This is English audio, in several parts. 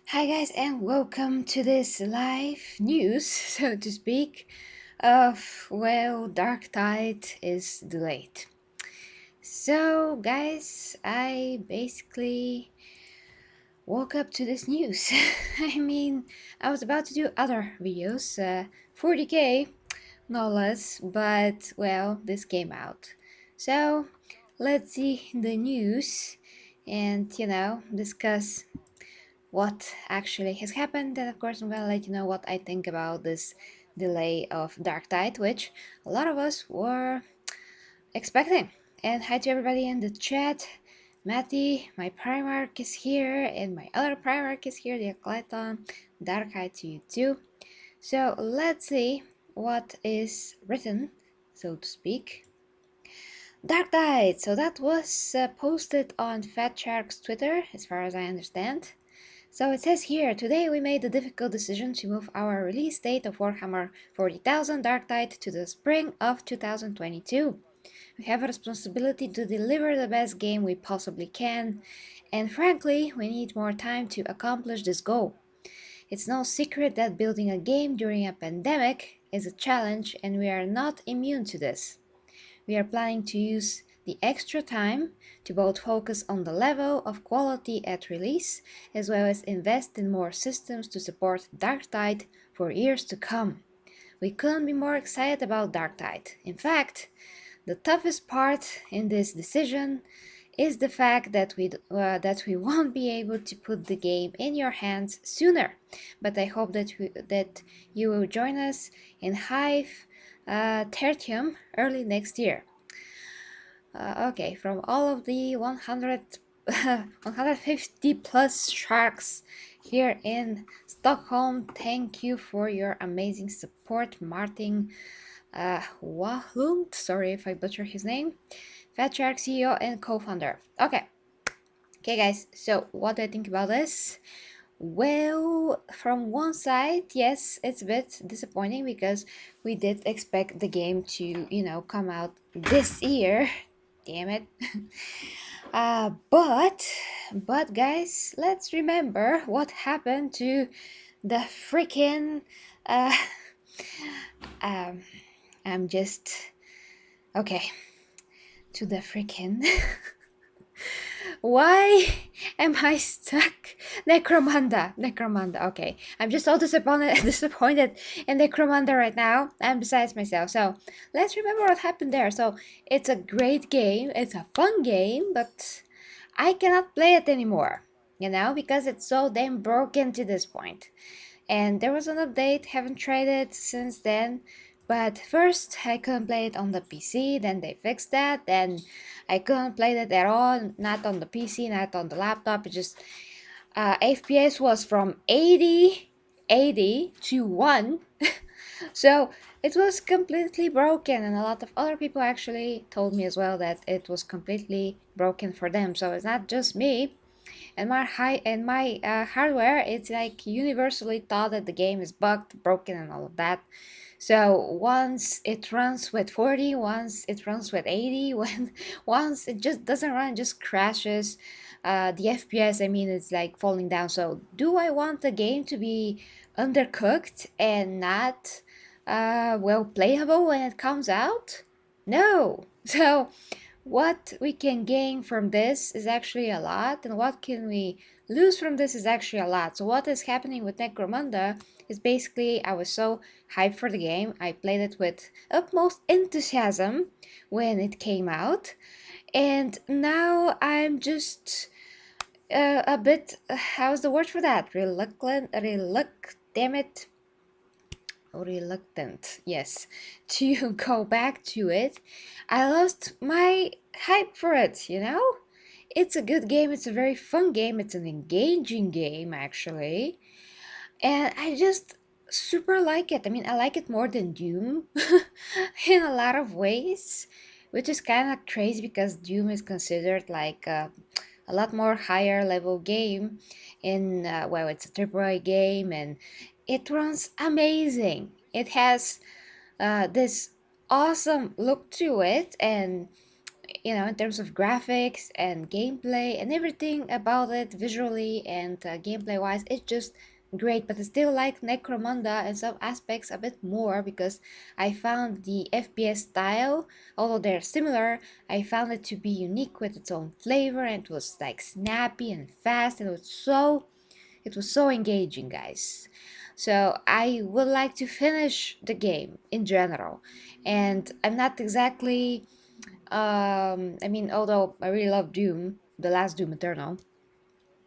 Hi guys, and welcome to this live news, so to speak, of Darktide is delayed. So guys, I basically woke up to this news. I was about to do other videos, 40k no less, but this came out. So let's see the news and discuss what actually has happened, and of course I'm gonna let you know what I think about this delay of Darktide, which a lot of us were expecting. And hi to everybody in the chat. Matty, my Primarch is here, and my other Primarch is here, the Aclyton. Dark hi to you too. So let's see what is written, so to speak. Darktide! So that was posted on Fatshark's Twitter, as far as I understand. So it says here, today we made the difficult decision to move our release date of Warhammer 40,000 Darktide to the spring of 2022. We have a responsibility to deliver the best game we possibly can, and frankly, we need more time to accomplish this goal. It's no secret that building a game during a pandemic is a challenge, and we are not immune to this. We are planning to use the extra time to both focus on the level of quality at release, as well as invest in more systems to support Darktide for years to come. We couldn't be more excited about Darktide. In fact, the toughest part in this decision is the fact that we won't be able to put the game in your hands sooner. But I hope that you will join us in Hive tertium early next year. Okay, from all of the 150 plus sharks here in Stockholm, thank you for your amazing support, Martin Wahlund. Sorry if I butcher his name. Fatshark CEO and co-founder. Okay, guys. So what do I think about this? Well, from one side, yes, it's a bit disappointing because we did expect the game to, come out this year. Damn it. But guys, let's remember what happened to the freaking. Uh, um, I'm just okay. To the freaking. Why am I stuck? Necromunda. Okay, I'm just so disappointed in Necromunda right now. I'm besides myself. So let's remember what happened there. So it's a great game. It's a fun game, but I cannot play it anymore. Because it's so damn broken to this point. And there was an update. Haven't tried it since then. But first, I couldn't play it on the PC, then they fixed that, then I couldn't play it at all, not on the PC, not on the laptop. It just, FPS was from 80 to 1, so it was completely broken, and a lot of other people actually told me as well that it was completely broken for them, so it's not just me. And my hardware, it's like universally thought that the game is bugged, broken, and all of that. So once it runs with 40, once it runs with 80, once it just doesn't run, it just crashes. The FPS, it's like falling down. So do I want the game to be undercooked and not playable when it comes out? No. So what we can gain from this is actually a lot, and what can we lose from this is actually a lot. So what is happening with Necromunda is basically I was so hyped for the game. I played it with utmost enthusiasm when it came out, and now I'm just a bit, how's the word for that? Reluctant, yes, to go back to it. I lost my hype for it. It's a good game, it's a very fun game, it's an engaging game actually, and I just super like it. I like it more than Doom in a lot of ways, which is kind of crazy because Doom is considered like a lot more higher level game in it's a AAA game, and it runs amazing. It has this awesome look to it, and in terms of graphics and gameplay and everything about it, visually and gameplay wise, it's just great. But I still like Necromunda in some aspects a bit more because I found the FPS style, although they're similar, I found it to be unique with its own flavor, and it was like snappy and fast, and it was so engaging, guys. So I would like to finish the game in general, and I'm not exactly I mean, although I really love Doom, the last Doom Eternal,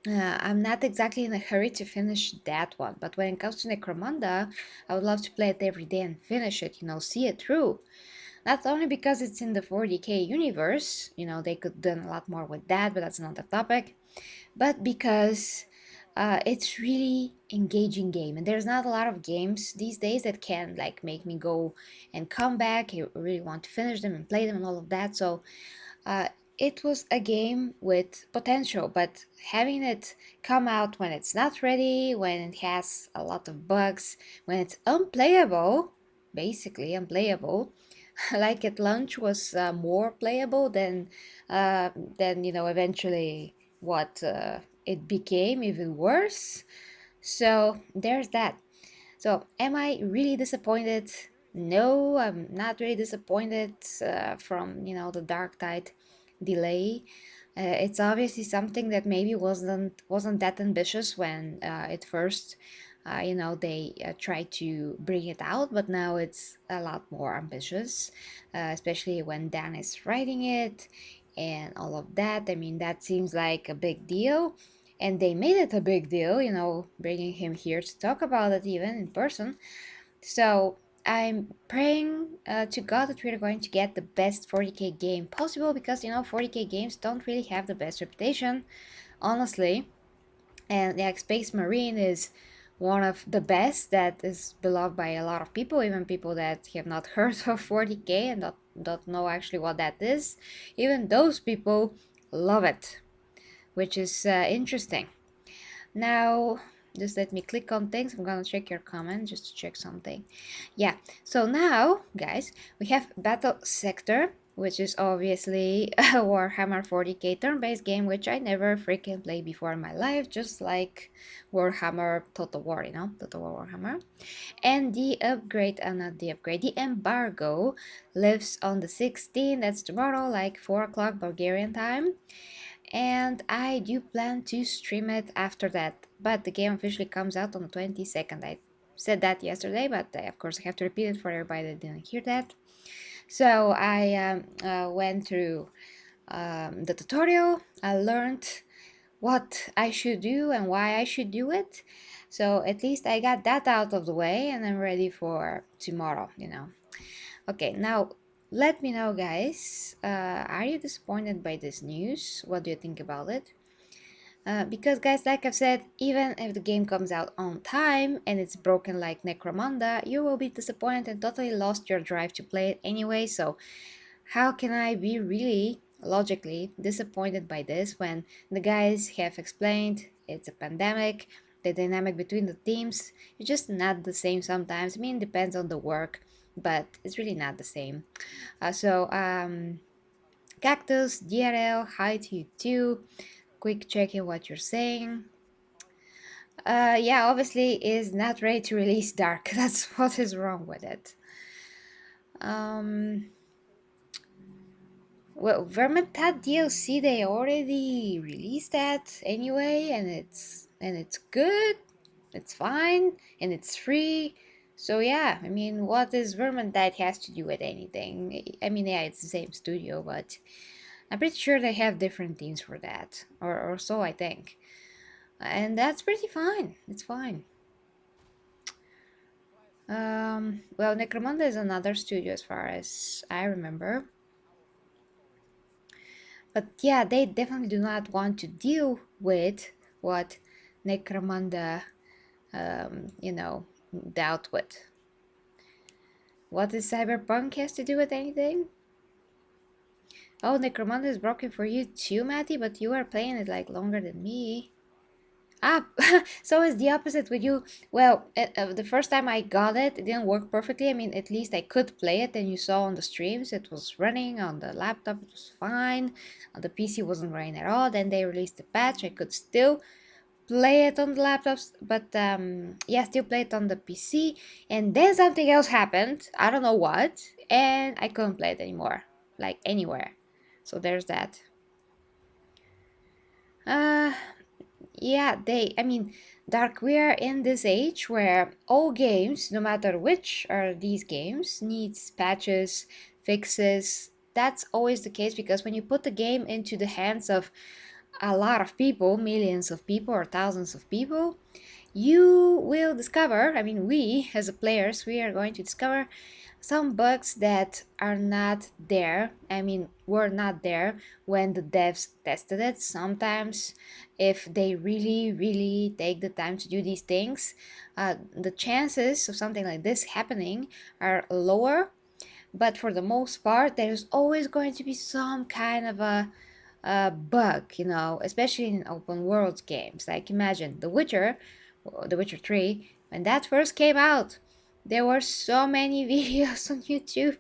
I'm not exactly in a hurry to finish that one. But when it comes to Necromunda, I would love to play it every day and finish it, see it through. Not only because it's in the 40k universe, they could done a lot more with that, but that's another topic, but because it's really engaging game, and there's not a lot of games these days that can like make me go and come back. I really want to finish them and play them and all of that. So uh, it was a game with potential, but having it come out when it's not ready, when it has a lot of bugs, when it's unplayable, basically unplayable, like at launch was more playable than eventually what it became even worse. So there's that. So, am I really disappointed? No, I'm not really disappointed from the Darktide delay. It's obviously something that maybe wasn't that ambitious when it first, they tried to bring it out, but now it's a lot more ambitious, especially when Dan is writing it and all of that. I mean, that seems like a big deal, and they made it a big deal, bringing him here to talk about it even in person. So I'm praying to God that we're going to get the best 40k game possible, because 40k games don't really have the best reputation, honestly. And like Space Marine is one of the best that is beloved by a lot of people, even people that have not heard of 40k and don't know actually what that is. Even those people love it, which is interesting. Now, just let me click on things. I'm gonna check your comment just to check something. Yeah, so now, guys, we have Battle Sector, which is obviously a Warhammer 40k turn-based game, which I never freaking played before in my life, just like Warhammer Total War, Total War Warhammer. And the upgrade, not the upgrade, the embargo lives on the 16th, that's tomorrow, like 4 o'clock Bulgarian time, and I do plan to stream it after that. But the game officially comes out on the 22nd. I said that yesterday, but of course I have to repeat it for everybody that didn't hear that. So I went through the tutorial. I learned what I should do and why I should do it. So at least I got that out of the way, and I'm ready for tomorrow. Okay, now let me know, guys. Are you disappointed by this news? What do you think about it? Because, guys, like I've said, even if the game comes out on time and it's broken like Necromunda, you will be disappointed and totally lost your drive to play it anyway. So, how can I be really logically disappointed by this when the guys have explained it's a pandemic, the dynamic between the teams is just not the same sometimes. I mean, it depends on the work, but it's really not the same. Cactus, DRL, hi to you too. Quick checking what you're saying. Yeah, obviously is not ready to release Dark. That's what is wrong with it. Well, Vermintide DLC, they already released that anyway, and it's good, it's fine, and it's free. So yeah, I mean, what does Vermintide has to do with anything? I mean, yeah, it's the same studio, but I'm pretty sure they have different teams for that, or so I think. And that's pretty fine. It's fine. Well, Necromunda is another studio as far as I remember. But yeah, they definitely do not want to deal with what Necromunda, dealt with. What does Cyberpunk has to do with anything? Oh, Necromunda is broken for you too, Matty, but you are playing it like longer than me. Ah, so it's the opposite with you. Well, the first time I got it, it didn't work perfectly. I mean, at least I could play it, and you saw on the streams it was running on the laptop. It was fine. On the PC wasn't running at all. Then they released the patch. I could still play it on the laptops, but yeah, still play it on the PC. And then something else happened. I don't know what, and I couldn't play it anymore, like anywhere. So there's that. Uh, yeah, I mean, Dark, we are in this age where all games, no matter which are these games, needs patches, fixes. That's always the case because when you put the game into the hands of a lot of people, millions of people or thousands of people, you will discover, I mean, we as players, we are going to discover some bugs that are not there. I mean, were not there when the devs tested it. Sometimes, if they really, really take the time to do these things, the chances of something like this happening are lower. But for the most part, there's always going to be some kind of a bug, you know, especially in open world games. Like imagine The Witcher 3, when that first came out, there were so many videos on YouTube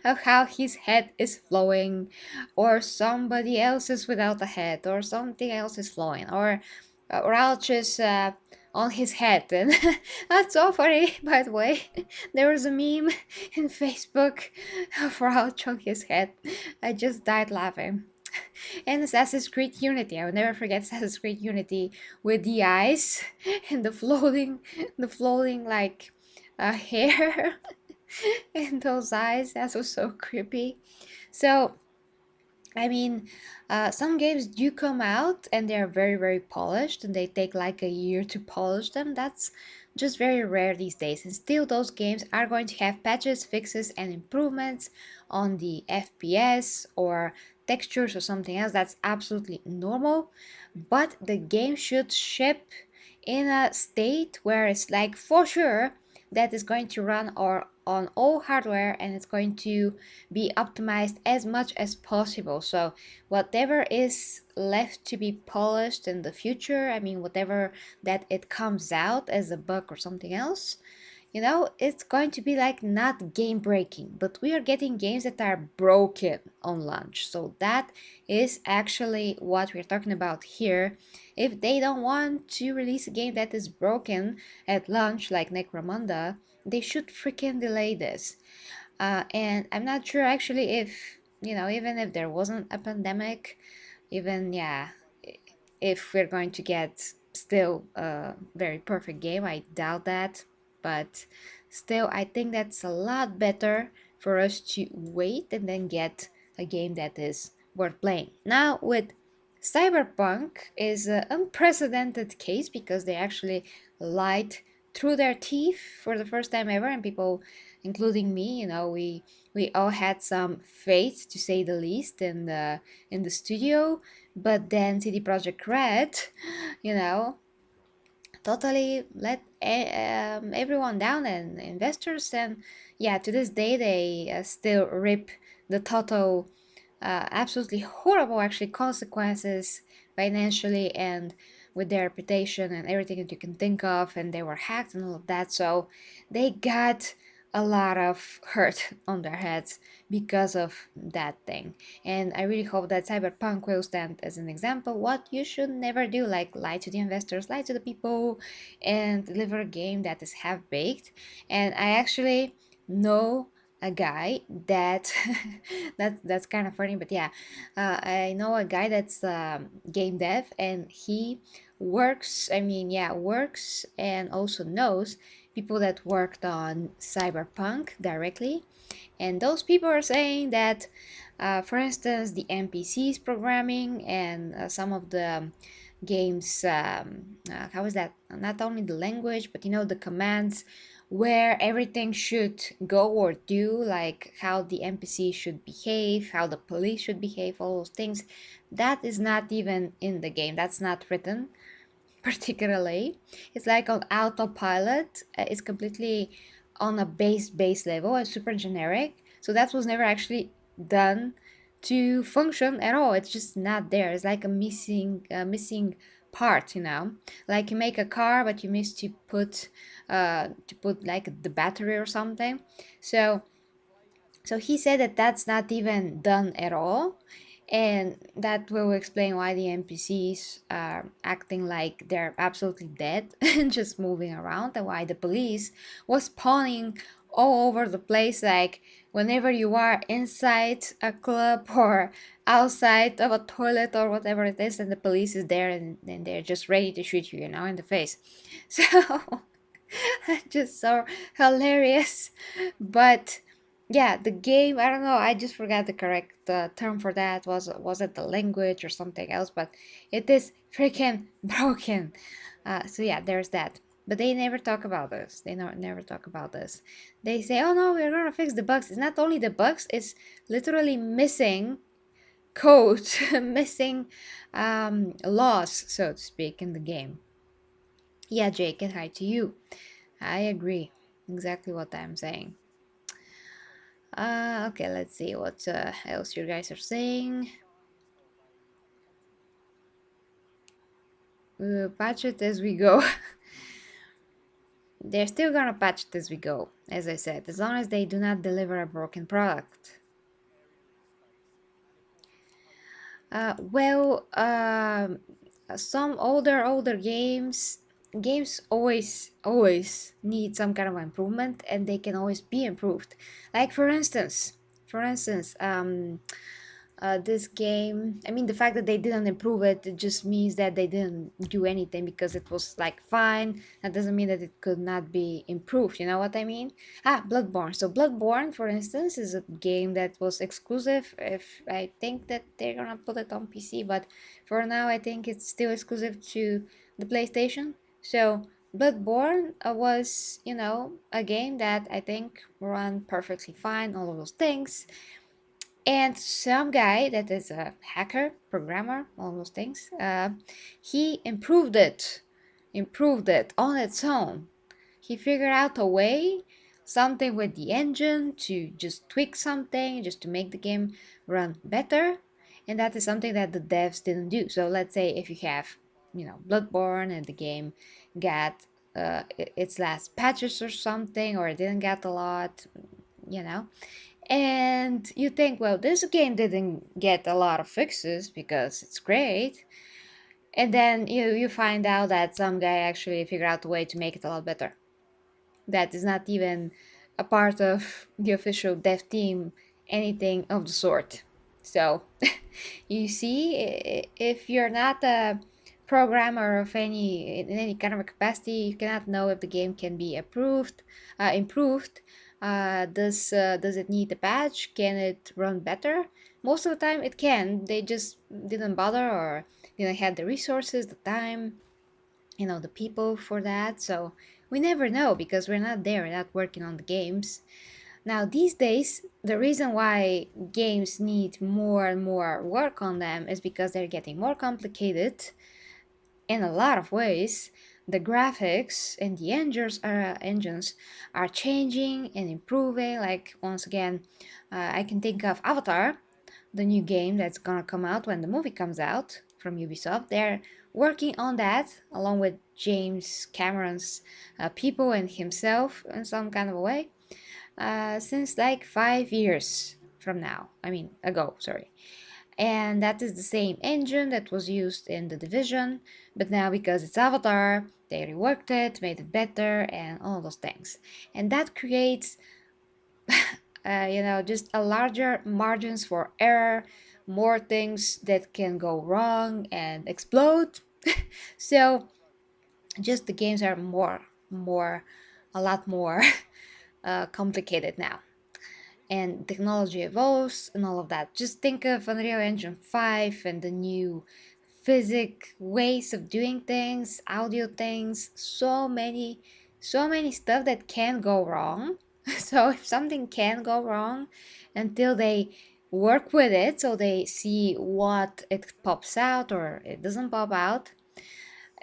of how his head is flowing, or somebody else is without a head, or something else is flowing, or Rauch's on his head. And that's so funny, by the way. There was a meme in Facebook of Rauch on his head. I just died laughing. And Assassin's Creed Unity. I will never forget Assassin's Creed Unity with the eyes and the floating like hair and those eyes. That was so creepy. So I mean, some games do come out and they are very, very polished and they take like a year to polish them. That's just very rare these days. And still, those games are going to have patches, fixes, and improvements on the FPS or textures or something else. That's absolutely normal. But the game should ship in a state where it's like for sure that is going to run or on all hardware and it's going to be optimized as much as possible. So whatever is left to be polished in the future, I mean whatever that it comes out as a bug or something else, you know, it's going to be like not game breaking, but we are getting games that are broken on launch. So that is actually what we're talking about here. If they don't want to release a game that is broken at launch like Necromunda, they should freaking delay this. And I'm not sure actually if, you know, even if there wasn't a pandemic, even, yeah, if we're going to get still a very perfect game. I doubt that, but still, I think that's a lot better for us to wait and then get a game that is worth playing. Now, with Cyberpunk is an unprecedented case because they actually lied through their teeth for the first time ever, and people, including me, you know, we all had some faith, to say the least, in the studio. But then CD Projekt Red, you know, totally let everyone down and investors. And yeah, to this day they still rip the total absolutely horrible actually consequences financially and with their reputation and everything that you can think of, and they were hacked and all of that. So they got a lot of hurt on their heads because of that thing. And I really hope that Cyberpunk will stand as an example what you should never do, like lie to the investors, lie to the people, and deliver a game that is half baked. And I actually know a guy that that's kind of funny, but yeah, I know a guy that's game dev, and he works, I mean, yeah, works and also knows people that worked on Cyberpunk directly. And those people are saying that, for instance, the NPCs programming and some of the games, how is that? Not only the language, but you know, the commands where everything should go or do, like how the NPC should behave, how the police should behave, all those things. That is not even in the game. That's not written particularly. It's like on autopilot. It's completely on a base level. It's super generic. So that was never actually done to function at all. It's just not there. It's like a missing part, you know, like you make a car but you miss to put like the battery or something. So he said that that's not even done at all, and that will explain why the NPCs are acting like they're absolutely dead and just moving around, and why the police was spawning all over the place, like whenever you are inside a club or outside of a toilet or whatever it is, and the police is there, and they're just ready to shoot you, you know, in the face. So just so hilarious. But yeah, the game, I don't know, I just forgot the correct term for that. Was it the language or something else? But it is freaking broken. So yeah, there's that. But they never talk about this. They never talk about this. They say, oh no, we're gonna fix the bugs. It's not only the bugs, it's literally missing code, missing laws, so to speak, in the game. Yeah, Jake, and hi to you. I agree. Exactly what I'm saying. Okay, let's see what else you guys are saying. We'll patch it as we go. They're still gonna patch it as we go, as I said, as long as they do not deliver a broken product. Well, some older games always need some kind of improvement, and they can always be improved. Like for instance, this game, I mean, the fact that they didn't improve it, it just means that they didn't do anything because it was like fine. That doesn't mean that it could not be improved, you know what I mean? Bloodborne. So Bloodborne, for instance, is a game that was exclusive. If I think that they're gonna put it on PC, but for now I think it's still exclusive to the PlayStation. So Bloodborne was, you know, a game that I think ran perfectly fine, all of those things. And some guy that is a hacker, programmer, all those things, he improved it on its own. He figured out a way, something with the engine to just tweak something, just to make the game run better. And that is something that the devs didn't do. So let's say if you have, you know, Bloodborne and the game got its last patches or something, or it didn't get a lot, you know, and you think, well, this game didn't get a lot of fixes because it's great. And then you find out that some guy actually figured out a way to make it a lot better. That is not even a part of the official dev team, anything of the sort. So, you see, if you're not a programmer of any in any kind of a capacity, you cannot know if the game can be improved. Does it need a patch? Can it run better? Most of the time, it can. They just didn't bother or didn't have the resources, the time, you know, the people for that. So we never know because we're not there, we're not working on the games. Now these days, the reason why games need more and more work on them is because they're getting more complicated in a lot of ways. The graphics and the engines are changing and improving. Like, once again, I can think of Avatar, the new game that's gonna come out when the movie comes out from Ubisoft. They're working on that along with James Cameron's people and himself in some kind of a way since like 5 years from now. I mean, ago, sorry. And that is the same engine that was used in The Division, but now because it's Avatar, they reworked it, made it better, and all those things. And that creates you know, just a larger margins for error, more things that can go wrong and explode. So just the games are a lot more complicated now. And technology evolves and all of that. Just think of Unreal Engine 5 and the new physic ways of doing things, audio things, so many stuff that can go wrong. So if something can go wrong, until they work with it, so they see what it pops out or it doesn't pop out,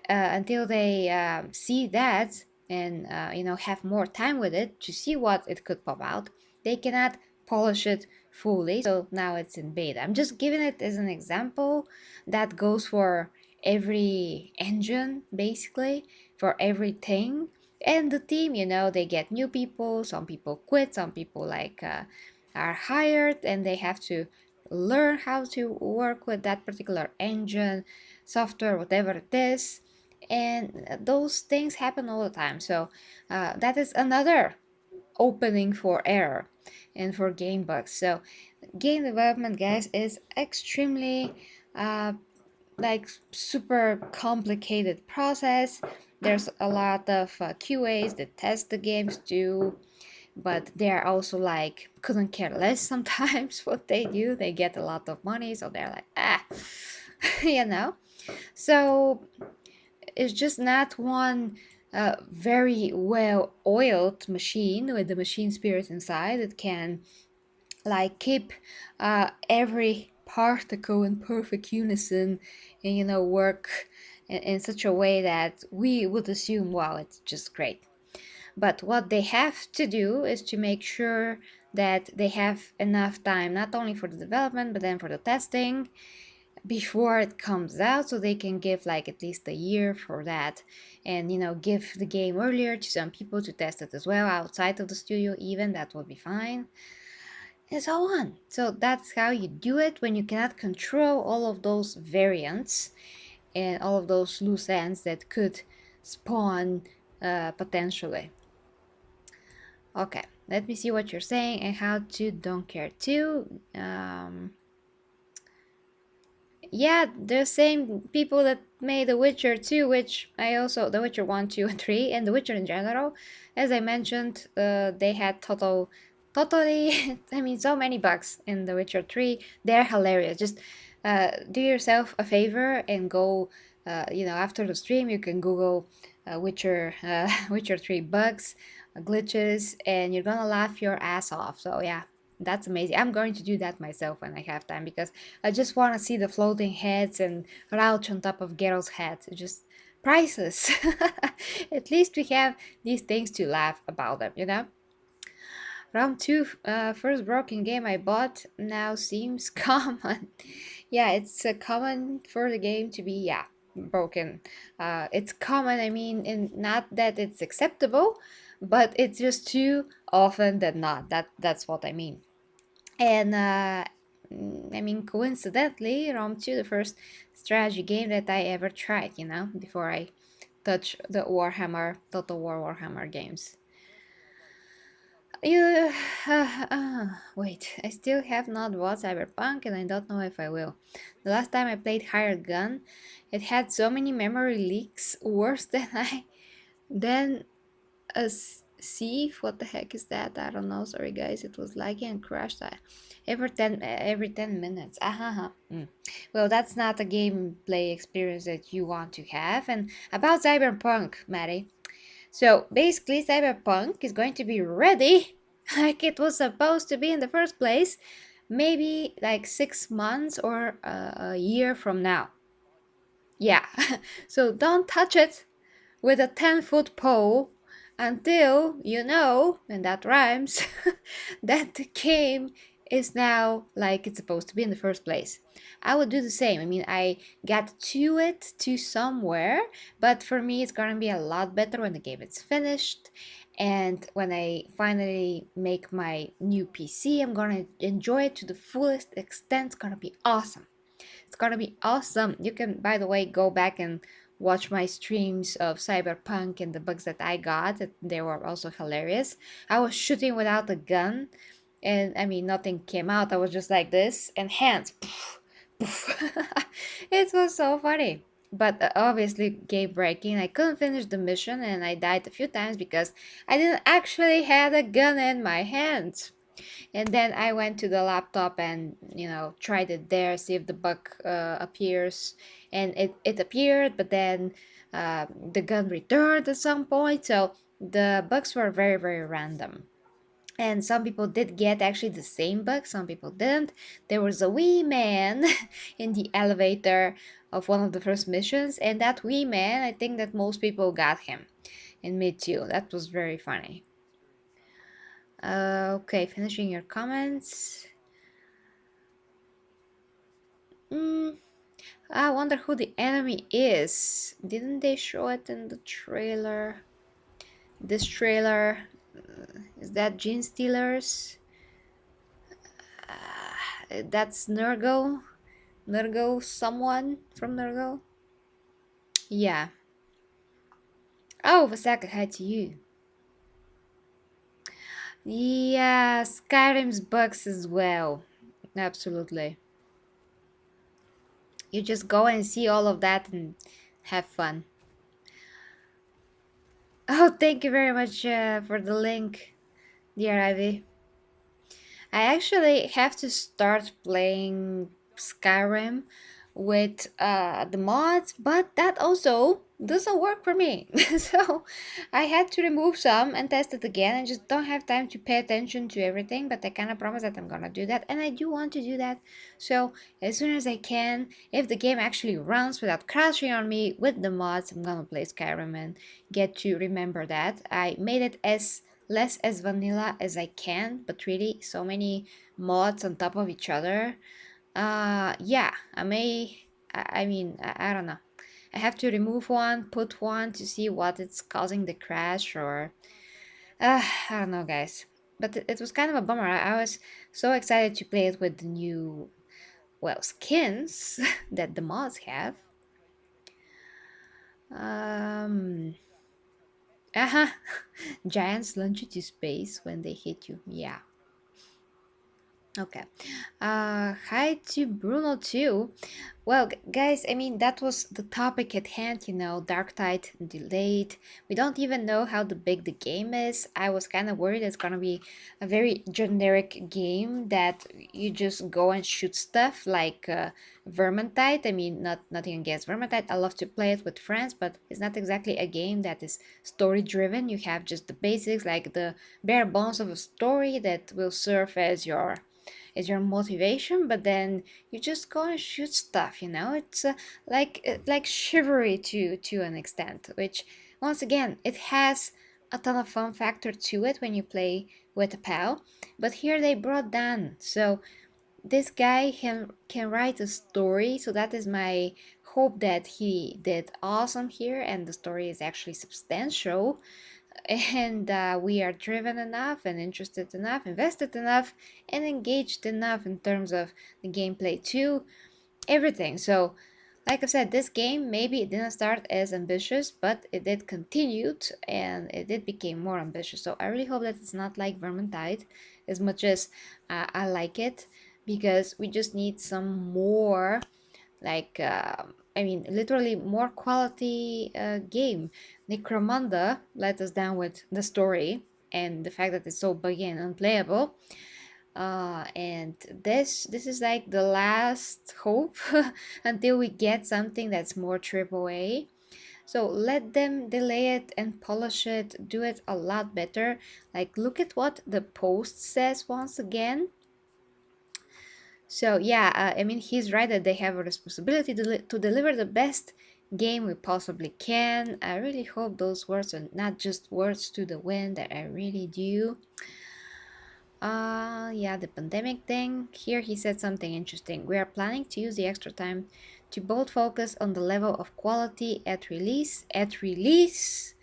until they see that and you know, have more time with it to see what it could pop out, they cannot polish it fully. So now it's in beta. I'm just giving it as an example that goes for every engine basically for everything. And the team, they get new people, some people quit, some people are hired, and they have to learn how to work with that particular engine, software, whatever it is. And those things happen all the time. So that is another opening for error and for game bugs. So game development, guys, is extremely uh, super complicated process. There's a lot of QAs that test the games too, but they're also couldn't care less sometimes what they do. They get a lot of money, so they're like, you know. So it's just not one very well oiled machine with the machine spirit inside that can keep every particle in perfect unison and work in such a way that we would assume, wow, it's just great. But what they have to do is to make sure that they have enough time not only for the development but then for the testing before it comes out, so they can give at least a year for that, and give the game earlier to some people to test it as well outside of the studio. Even that would be fine, and so on. So that's how you do it when you cannot control all of those variants and all of those loose ends that could spawn potentially. Okay, let me see what you're saying and how to don't care too. Yeah, the same people that made The Witcher 2, which I also, The Witcher 1, 2, and 3, and The Witcher in general. As I mentioned, they had totally, I mean, so many bugs in The Witcher 3. They're hilarious. Just do yourself a favor and go, after the stream, you can Google Witcher 3 bugs, glitches, and you're gonna laugh your ass off. So, yeah, that's amazing. I'm going to do that myself when I have time, because I just want to see the floating heads and Rauch on top of Geralt's head. It's just priceless. At least we have these things to laugh about them. Round 2, first broken game I bought, now seems common. Yeah, it's common for the game to be, yeah, broken. It's common, I mean, in not that it's acceptable, but it's just too often than not. That's what I mean. And I mean, coincidentally, Rome 2, the first strategy game that I ever tried, before I touch the Warhammer, Total War Warhammer games. You, wait, I still have not bought Cyberpunk and I don't know if I will. The last time I played Hired Gun, it had so many memory leaks, worse than than a sieve. What the heck is that? I don't know. Sorry guys, it was lagging and crashed. Every 10 minutes. Well, that's not a gameplay experience that you want to have. And about Cyberpunk, Maddie. So basically, Cyberpunk is going to be ready like it was supposed to be in the first place, maybe 6 months or a year from now. Yeah, so don't touch it with a 10-foot pole until you know, and that rhymes, that the game is now like it's supposed to be in the first place. I would do the same. I mean, I got to it to somewhere, but for me, it's gonna be a lot better when the game is finished. And when I finally make my new PC, I'm gonna enjoy it to the fullest extent. It's gonna be awesome. It's gonna be awesome. You can, by the way, go back and watch my streams of Cyberpunk and the bugs that I got. They were also hilarious. I was shooting without a gun, and I mean, nothing came out. I was just like this, and hands. Poof, poof. It was so funny. But obviously, game breaking. I couldn't finish the mission, and I died a few times because I didn't actually have a gun in my hands. And then I went to the laptop and tried it there, see if the bug appears, and it appeared, but then the gun returned at some point. So the bugs were very, very random. And some people did get actually the same bug, some people didn't. There was a wee man in the elevator of one of the first missions, and that wee man, I think that most people got him, and me too. That was very funny. Okay, finishing your comments. Mm, I wonder who the enemy is. Didn't they show it in the trailer? This trailer, is that Gene Stealers? That's Nurgle? Nurgle, someone from Nurgle? Yeah. Oh, Vasaka, hi to you. Yeah, Skyrim's bugs as well. Absolutely. You just go and see all of that and have fun. Oh, thank you very much for the link, dear Ivy. I actually have to start playing Skyrim with the mods, but that also doesn't work for me. So I had to remove some and test it again. I just don't have time to pay attention to everything, but I kind of promise that I'm gonna do that, and I do want to do that. So as soon as I can, if the game actually runs without crashing on me with the mods, I'm gonna play Skyrim and get to remember that. I made it as less as vanilla as I can, but really so many mods on top of each other. Yeah, I don't know. I have to remove one, put one to see what it's causing the crash or I don't know, guys. But it was kind of a bummer. I was so excited to play it with the new, well, skins that the mods have. Um, uh-huh. Giants launch you to space when they hit you. Yeah. Okay. Hi to Bruno too. Well, guys, I mean, that was the topic at hand, Darktide delayed. We don't even know how big the game is. I was kind of worried it's gonna be a very generic game that you just go and shoot stuff like Vermintide. I mean, nothing against Vermintide. I love to play it with friends, but it's not exactly a game that is story driven. You have just the basics, like the bare bones of a story that will serve as your motivation, but then you just go and shoot stuff. It's like chivalry to an extent, which once again it has a ton of fun factor to it when you play with a pal, but here they brought down. So this guy can write a story, so that is my hope, that he did awesome here and the story is actually substantial, and we are driven enough and interested enough, invested enough, and engaged enough in terms of the gameplay too, everything. So, like I said, this game maybe it didn't start as ambitious, but it did continued and it did become more ambitious. So I really hope that it's not like Vermintide, as much as I like it, because we just need some more, like literally more quality game. Necromunda let us down with the story and the fact that it's so buggy and unplayable, and this is like the last hope until we get something that's more AAA. So let them delay it and polish it, do it a lot better. Like, look at what the post says once again. So yeah, he's right that they have a responsibility to deliver the best game we possibly can. I really hope those words are not just words to the wind, that I really do. Yeah, the pandemic thing. Here he said something interesting. We are planning to use the extra time to both focus on the level of quality at release. At release!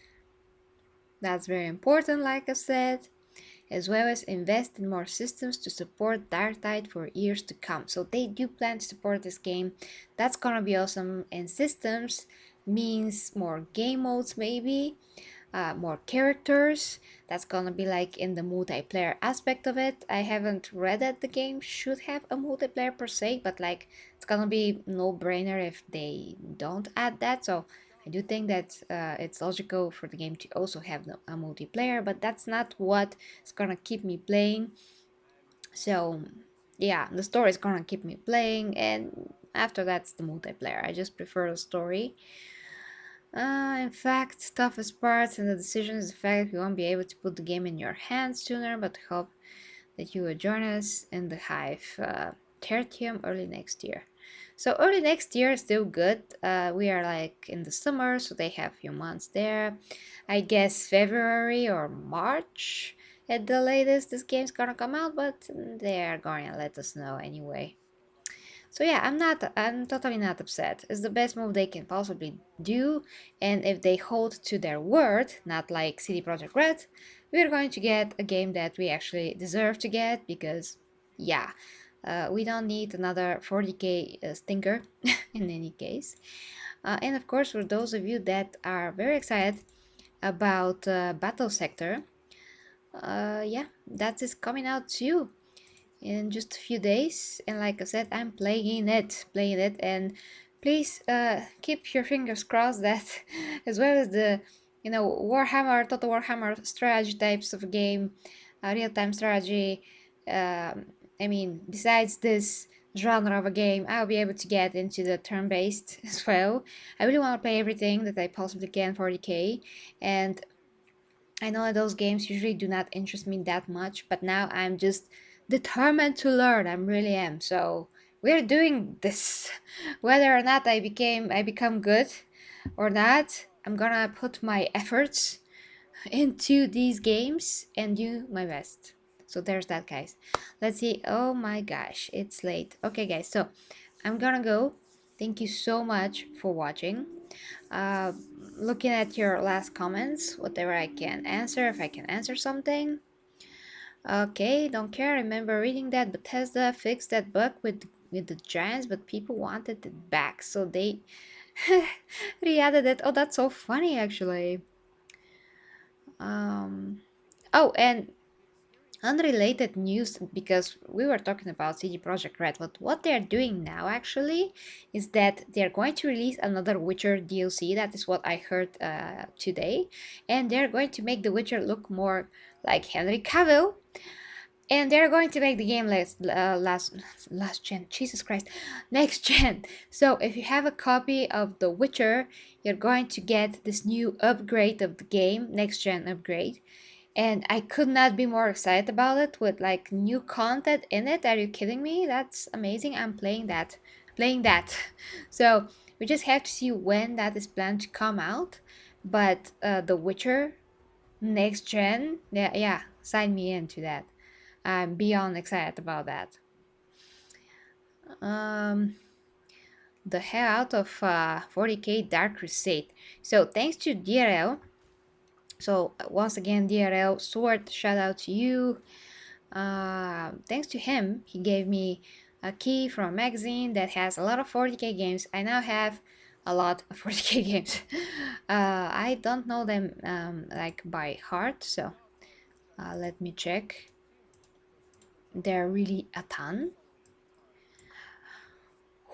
That's very important, like I said, as well as invest in more systems to support Darktide for years to come. So they do plan to support this game. That's gonna be awesome. And systems means more game modes, maybe, more characters. That's gonna be like in the multiplayer aspect of it. I haven't read that the game should have a multiplayer per se, but like it's gonna be no-brainer if they don't add that. So I do think that it's logical for the game to also have a multiplayer, but that's not what is gonna keep me playing. So yeah, the story is gonna keep me playing, and after that's the multiplayer. I just prefer the story. In fact, toughest part in the decision is the fact that we won't be able to put the game in your hands sooner, but hope that you will join us in the Hive Tertium early next year. So early next year is still good. We are like in the summer, so they have a few months there. I guess February or March at the latest this game's gonna come out, but they are going to let us know anyway. So yeah, I'm totally not upset. It's the best move they can possibly do, and if they hold to their word, not like CD Projekt Red, we're going to get a game that we actually deserve to get because, yeah, we don't need another 40k stinker in any case. And of course, for those of you that are very excited about Battle Sector, yeah, that is coming out too in just a few days. And like I said, I'm playing it, and please keep your fingers crossed that as well as the Warhammer Total Warhammer strategy types of game, real-time strategy. I mean, besides this genre of a game, I'll be able to get into the turn-based as well. I really want to play everything that I possibly can 40k, and I know those games usually do not interest me that much, but now I'm just determined to learn. I really am. So we're doing this. Whether or not I become good or not, I'm gonna put my efforts into these games and do my best. So there's that, guys. Let's see. Oh my gosh, it's late. Okay, guys. So I'm gonna go. Thank you so much for watching. Uh, Looking at your last comments, whatever I can answer, if I can answer something. Okay, don't care. Remember reading that Bethesda fixed that bug with the giants, but people wanted it back, so they re-added it. Oh, that's so funny, actually. Oh, and unrelated news, because we were talking about CD Projekt Red, but what they're doing now actually is that they're going to release another Witcher DLC. That is what I heard today, and they're going to make the Witcher look more like Henry Cavill, and they're going to make the game last gen. Jesus Christ, next gen. So if you have a copy of The Witcher, you're going to get this new upgrade of the game, next gen upgrade, and I could not be more excited about it with like new content in it. Are you kidding me? That's amazing. I'm playing that. Playing that. So we just have to see when that is planned to come out. But The Witcher next gen, yeah, sign me into that. I'm beyond excited about that. The hell out of 40k Dark Crusade. So thanks to DRL. So once again, DRL Sword, shout out to you. Thanks to him, he gave me a key from a magazine that has a lot of 40k games. I now have a lot of 40k games. I don't know them like by heart, so let me check. There are really a ton.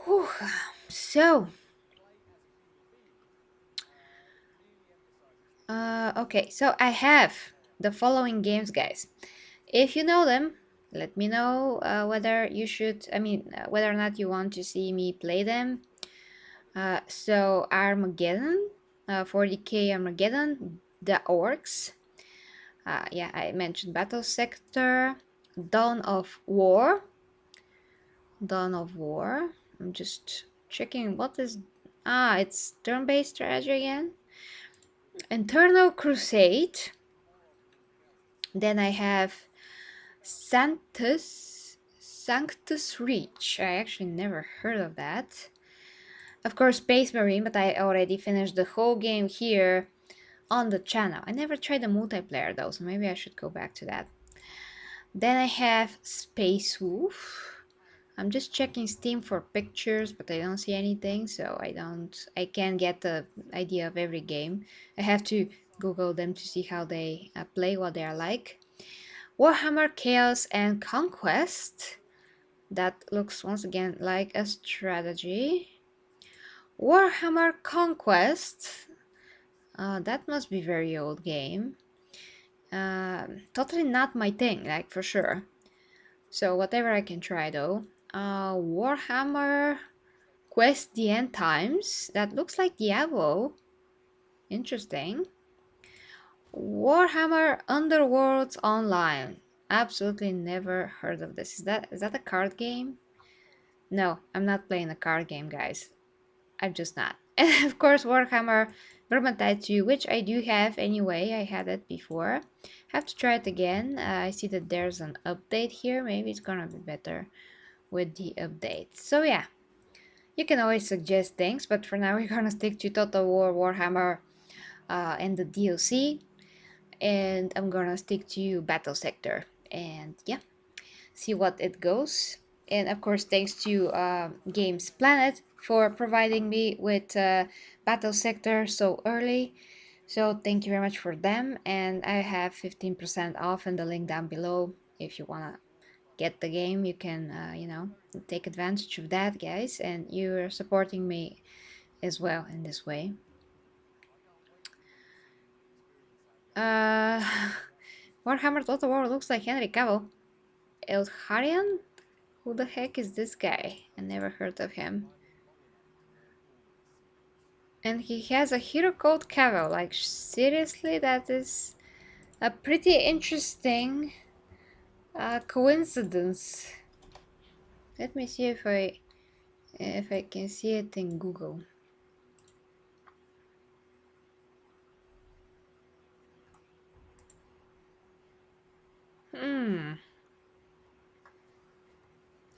Whew. So, okay, so I have the following games, guys. If you know them, let me know whether you should, whether or not you want to see me play them. So Armageddon, 40k Armageddon, the Orcs. Yeah, I mentioned Battle Sector, Dawn of War. Dawn of War. I'm just checking what is. It's turn-based strategy again. Eternal Crusade. Then I have Sanctus Reach. I actually never heard of that. Of course, Space Marine, but I already finished the whole game here on the channel. I never tried the multiplayer though, so maybe I should go back to that. Then I have Space Wolf. I'm just checking Steam for pictures, but I don't see anything, so I can't get the idea of every game. I have to Google them to see how they play, what they are like. Warhammer Chaos and Conquest. That looks once again like a strategy. Warhammer Conquest. That must be very old game. Totally not my thing, like for sure. So whatever I can try though. Warhammer Quest the End Times. That looks like Diablo. Interesting. Warhammer Underworlds Online. Absolutely never heard of this. Is that a card game? No, I'm not playing a card game, guys. I'm just not. And of course, Warhammer Vermintide 2, which I do have anyway. I had it before. Have to try it again. I see that there's an update here. Maybe it's gonna be better. with the update. So yeah, you can always suggest things, but for now we're gonna stick to Total War Warhammer and the DLC, and I'm gonna stick to Battle Sector, and yeah, see what it goes. And of course, thanks to Games Planet for providing me with Battle Sector so early. So thank you very much for them, and I have 15% off in the link down below. If you wanna get the game, you can, take advantage of that, guys, and you're supporting me as well in this way. Uh, Warhammer Total War looks like Henry Cavill. Elharian? Who the heck is this guy? I never heard of him. And he has a hero called Cavill. Like, seriously, that is a pretty interesting coincidence. Let me see if I can see it in Google.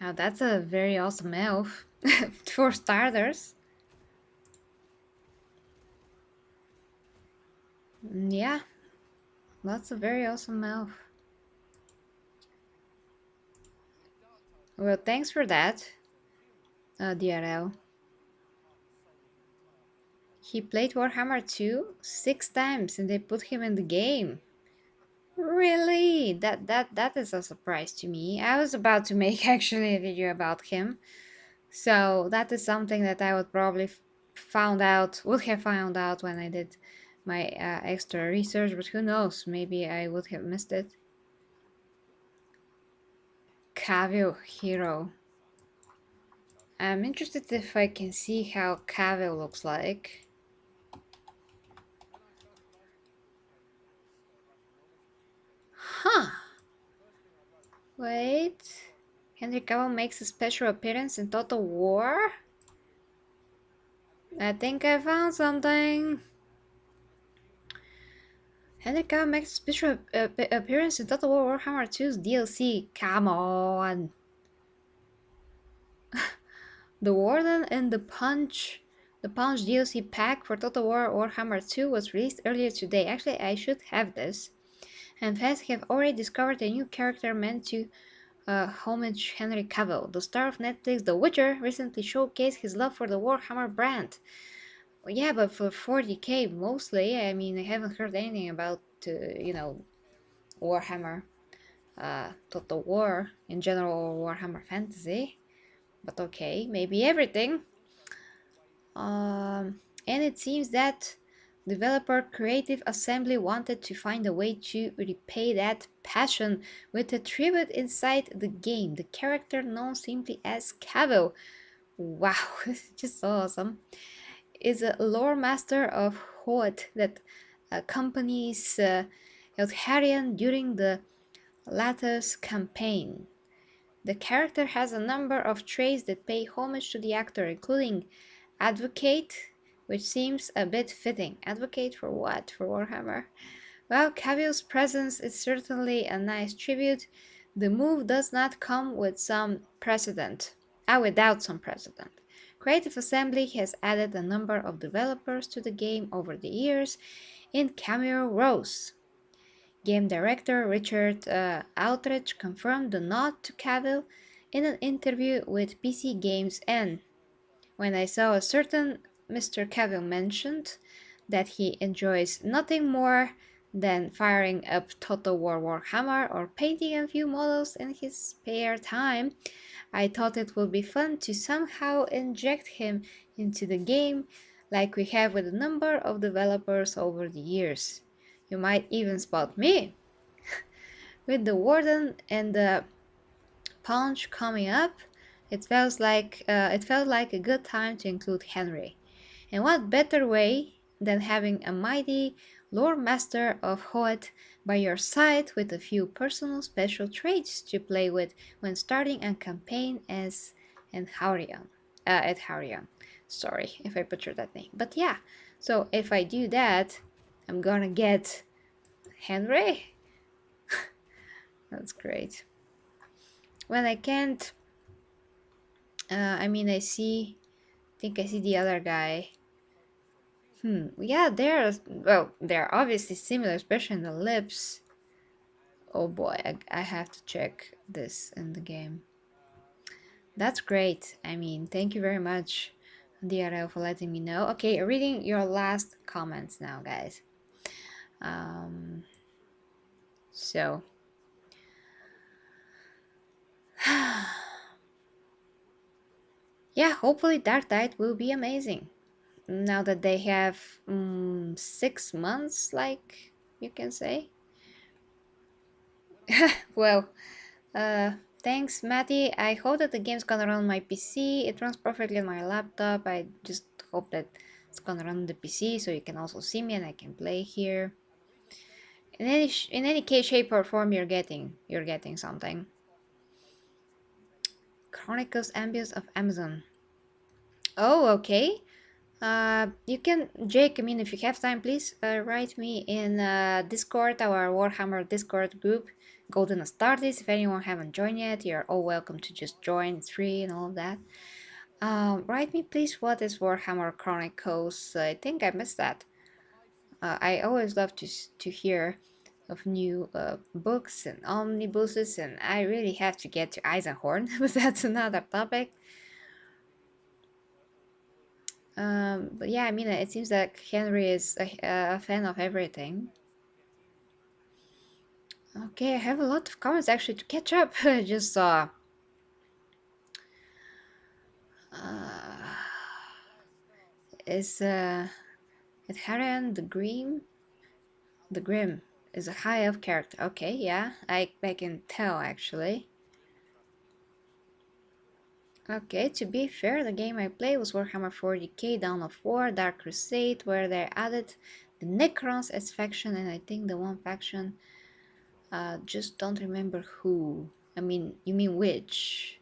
Now that's a very awesome elf for starters. Yeah, that's a very awesome elf. Well, thanks for that, DRL. He played Warhammer 2 6 times and they put him in the game. Really? That is a surprise to me. I was about to make actually a video about him. So that is something that I would probably would have found out when I did my extra research, but who knows, maybe I would have missed it. Cavill hero. I'm interested if I can see how Cavill looks like. Huh. Wait. Henry Cavill makes a special appearance in Total War? I think I found something. Henry Cavill makes a special appearance in Total War Warhammer 2's DLC. Come on. The Warden and the Punch DLC pack for Total War Warhammer 2 was released earlier today. Actually, I should have this. And fans have already discovered a new character meant to homage Henry Cavill. The star of Netflix The Witcher recently showcased his love for the Warhammer brand. Well, yeah, but for 40k mostly. I mean, I haven't heard anything about, Warhammer, Total War in general, or Warhammer Fantasy. But okay, maybe everything. And it seems that developer Creative Assembly wanted to find a way to repay that passion with a tribute inside the game. The character known simply as Cavill, wow, it's just so awesome, is a lore master of Hoth that accompanies Eltharion during the latter's campaign. The character has a number of traits that pay homage to the actor, including Advocate, which seems a bit fitting. Advocate for what? For Warhammer? Well, Cavill's presence is certainly a nice tribute. The move does not come with some precedent. Without some precedent. Creative Assembly has added a number of developers to the game over the years in cameo roles. Game director Richard Outridge confirmed the nod to Cavill in an interview with PC Games N. When I saw a certain Mr. Cavill mentioned that he enjoys nothing more than firing up Total War Warhammer or painting a few models in his spare time, I thought it would be fun to somehow inject him into the game like we have with a number of developers over the years. You might even spot me. With the Warden and the Punch coming up, it felt like a good time to include Henry. And what better way than having a mighty lore master of Hoth by your side with a few personal special traits to play with when starting a campaign as Edharion. Sorry if I butchered that name. But yeah, so if I do that, I'm gonna get Henry. That's great. When I can't I mean, think I see the other guy. Yeah, they're obviously similar, especially in the lips. Oh boy, I have to check this in the game. That's great. I mean, thank you very much, DRL, for letting me know. Okay, reading your last comments now, guys. Um, so, yeah, hopefully Darktide will be amazing. Now that they have 6 months, like you can say. Well, uh, thanks, Matty. I hope that the game's gonna run on my PC. It runs perfectly on my laptop. I just hope that it's gonna run on the PC so you can also see me and I can play here. In any case, shape or form, you're getting something. Chronicles Ambience of Amazon. Oh, okay. You can, Jake, I mean, if you have time, please write me in Discord, our Warhammer Discord group, Golden Astartes. If anyone haven't joined yet, you're all welcome to just join. It's free and all of that. Write me, please, what is Warhammer Chronicles? I think I missed that. I always love to hear of new books and omnibuses, and I really have to get to Eisenhorn, but that's another topic. But yeah, I mean, it seems like Henry is a fan of everything. Okay, I have a lot of comments actually to catch up. I just saw. Uh, is Harian the Grim? The Grim is a high elf character. Okay, yeah, I can tell actually. Okay, to be fair, the game I played was Warhammer 40k Dawn of War, Dark Crusade, where they added the Necrons as faction, and I think the one faction, just don't remember who. I mean, you mean which?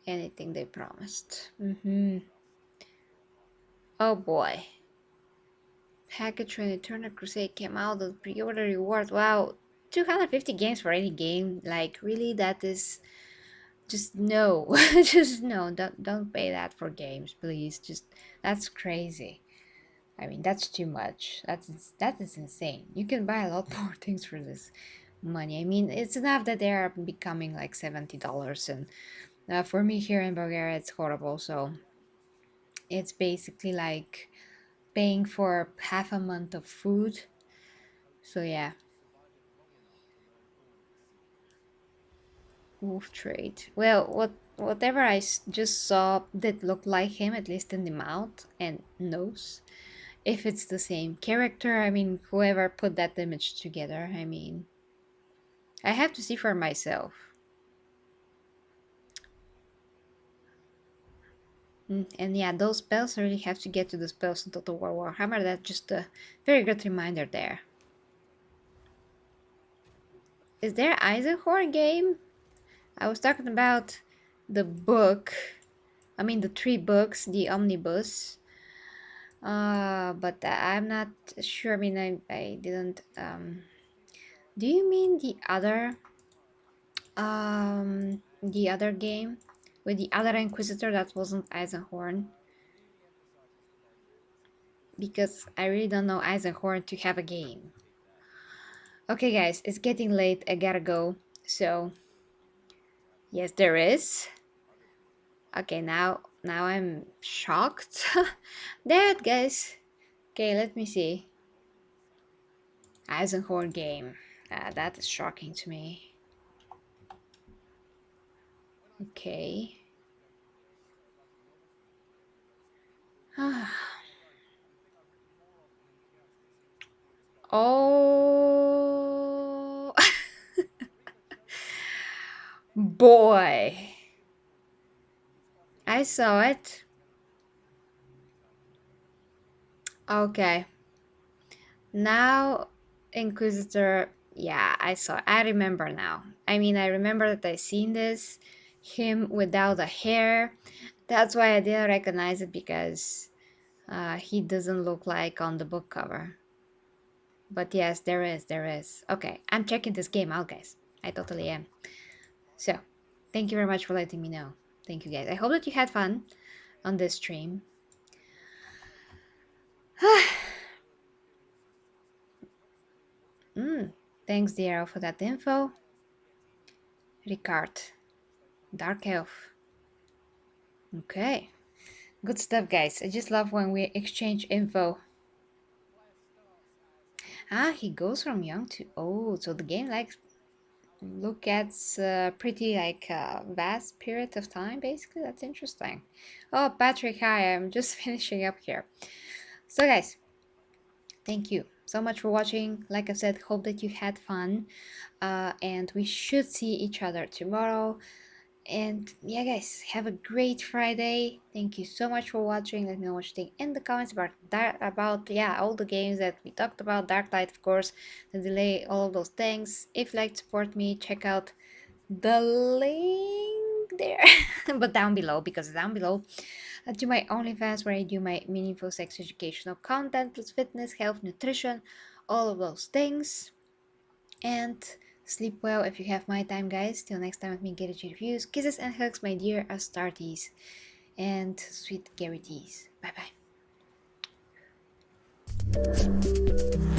Anything they promised. Oh boy. Package when Eternal Crusade came out, the pre-order reward. Wow, 250 games for any game. Like, really, that is just no. Just no. Don't pay that for games, please. Just that's crazy. I mean, that's too much. That is insane. You can buy a lot more things for this money. I mean, it's enough that they are becoming like $70, and for me here in Bulgaria, it's horrible. So it's basically like paying for half a month of food. So yeah, wolf trade. Well, whatever just saw did look like him, at least in the mouth and nose. If it's the same character, I mean, whoever put that image together, I mean, I have to see for myself. And yeah, those spells, I really have to get to the spells in Total War Warhammer. That's just a very good reminder there. Is there Eisenhower game? I was talking about the book. I mean, the 3 books, the omnibus. But I'm not sure. I mean, I didn't. Do you mean the other game with the other Inquisitor that wasn't Eisenhorn? Because I really don't know Eisenhorn to have a game. Okay, guys, it's getting late. I gotta go. So, yes, there is. Okay, now I'm shocked. There it goes. Okay, let me see. Eisenhorn game. That is shocking to me. Okay. Oh. Boy. I saw it. Okay. Now, Inquisitor. Yeah, I saw. I remember now. I mean, I remember that I seen this. Him without the hair. That's why I didn't recognize it because he doesn't look like on the book cover. But yes, there is. Okay, I'm checking this game out, guys. I totally am. So, Thank you very much for letting me know. Thank you guys. I hope that you had fun on this stream. Thanks, Diero, for that info. Ricard, Dark Elf. Okay. Good stuff, guys. I just love when we exchange info. Ah, he goes from young to old. So the game like look at pretty like vast period of time. Basically, that's interesting. Oh, Patrick, hi. I'm just finishing up here. So, guys, thank you so much for watching. Like I said, hope that you had fun. And we should see each other tomorrow. And yeah, guys, have a great Friday. Thank you so much for watching. Let me know what you think in the comments about all the games that we talked about. Darktide, of course, the delay, all of those things. If you'd like to support me, check out the link there, but down below, because it's down below, to my OnlyFans, where I do my meaningful sex educational content plus fitness, health, nutrition, all of those things. And sleep well if you have my time, guys. Till next time, with me, get your reviews. Kisses and hugs, my dear Astartes and sweet Garrities. Bye bye.